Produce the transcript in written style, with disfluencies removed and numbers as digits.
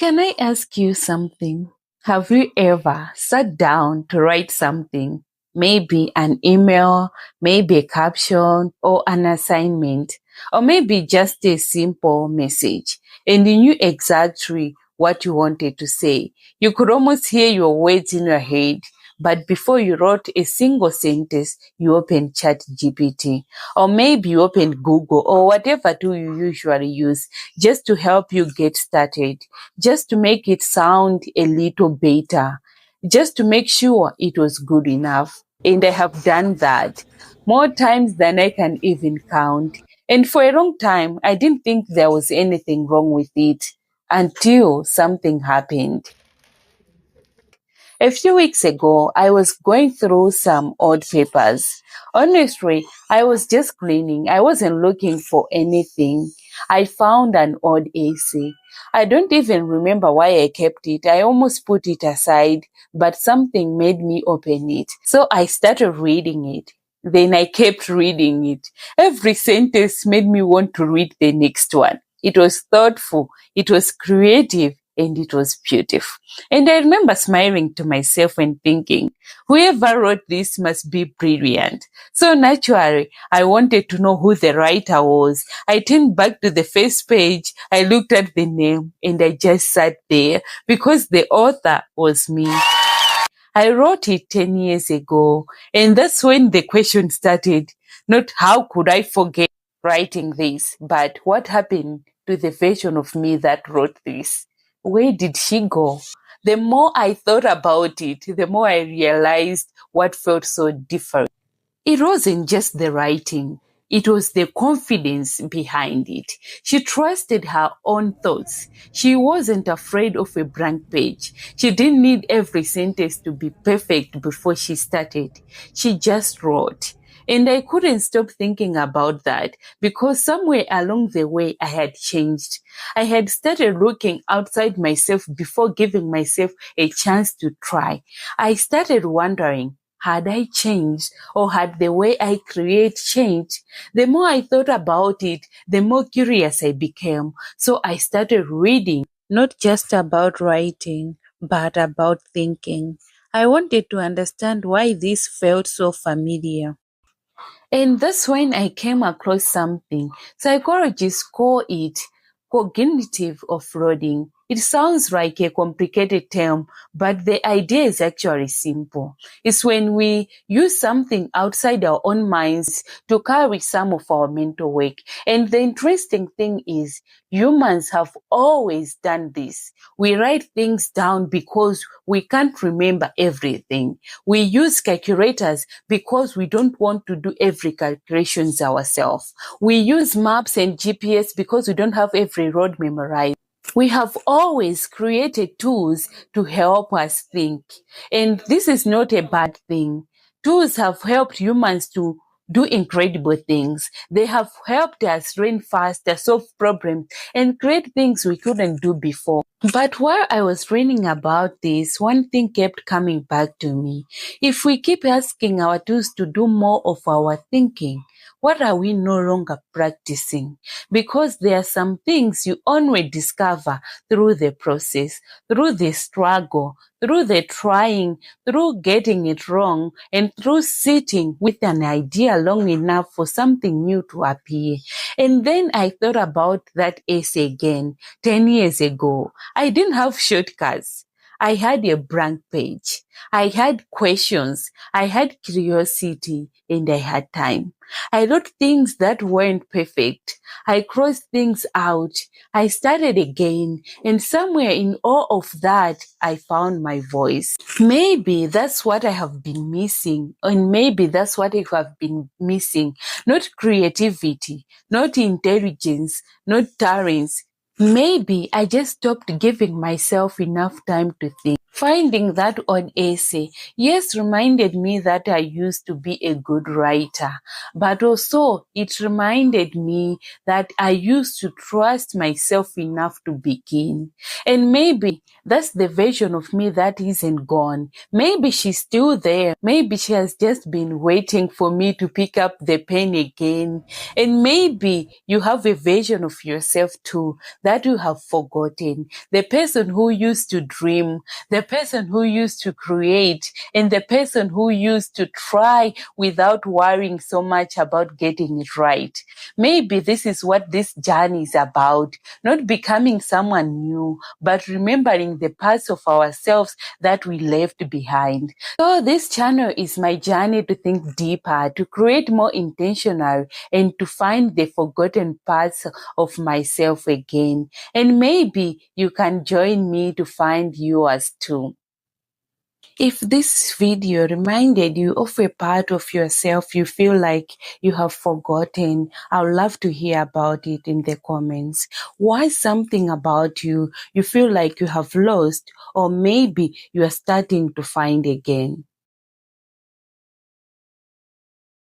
Can I ask you something? Have you ever sat down to write something? Maybe an email, maybe a caption, or an assignment, or maybe just a simple message, and you knew exactly what you wanted to say. You could almost hear your words in your head, but before you wrote a single sentence, you opened ChatGPT, or maybe you opened Google, or whatever tool you usually use just to help you get started, just to make it sound a little better, just to make sure it was good enough. And I have done that more times than I can even count. And for a long time, I didn't think there was anything wrong with it until something happened. A few weeks ago, I was going through some old papers. Honestly, I was just cleaning. I wasn't looking for anything. I found an old essay. I don't even remember why I kept it. I almost put it aside, but something made me open it. So I started reading it. Then I kept reading it. Every sentence made me want to read the next one. It was thoughtful, it was creative, and it was beautiful. And I remember smiling to myself and thinking, whoever wrote this must be brilliant. So naturally, I wanted to know who the writer was. I turned back to the first page, I looked at the name, and I just sat there because the author was me. I wrote it 10 years ago, and that's when the question started. Not how could I forget writing this, but what happened to the version of me that wrote this? Where did she go? The more I thought about it, the more I realized what felt so different. It wasn't just the writing, it was the confidence behind it. She trusted her own thoughts. She wasn't afraid of a blank page. She didn't need every sentence to be perfect before she started. She just wrote. And I couldn't stop thinking about that because somewhere along the way I had changed. I had started looking outside myself before giving myself a chance to try. I started wondering, had I changed or had the way I create changed? The more I thought about it, the more curious I became. So I started reading, not just about writing, but about thinking. I wanted to understand why this felt so familiar. And that's when I came across something. Psychologists call it cognitive offloading. It sounds like a complicated term, but the idea is actually simple. It's when we use something outside our own minds to carry some of our mental work. And the interesting thing is, humans have always done this. We write things down because we can't remember everything. We use calculators because we don't want to do every calculations ourselves. We use maps and GPS because we don't have every road memorized. We have always created tools to help us think. And this is not a bad thing. Tools have helped humans to do incredible things. They have helped us learn faster, solve problems, and create things we couldn't do before. But while I was reading about this, one thing kept coming back to me. If we keep asking our tools to do more of our thinking, what are we no longer practicing? Because there are some things you only discover through the process, through the struggle, through the trying, through getting it wrong, and through sitting with an idea long enough for something new to appear. And then I thought about that essay again 10 years ago. I didn't have shortcuts. I had a blank page. I had questions. I had curiosity, and I had time. I wrote things that weren't perfect. I crossed things out. I started again. And somewhere in all of that, I found my voice. Maybe that's what I have been missing. And maybe that's what I have been missing. Not creativity, not intelligence, not talents. Maybe I just stopped giving myself enough time to think. Finding that odd essay, yes, reminded me that I used to be a good writer, but also it reminded me that I used to trust myself enough to begin. And maybe that's the version of me that isn't gone. Maybe she's still there. Maybe she has just been waiting for me to pick up the pen again. And maybe you have a version of yourself too that you have forgotten. The person who used to dream, the person who used to create, and the person who used to try without worrying so much about getting it right. Maybe this is what this journey is about, not becoming someone new, but remembering the parts of ourselves that we left behind. So this channel is my journey to think deeper, to create more intentional, and to find the forgotten parts of myself again. And maybe you can join me to find yours too. If this video reminded you of a part of yourself you feel like you have forgotten, I would love to hear about it in the comments. Why something about you feel like you have lost, or maybe you are starting to find again?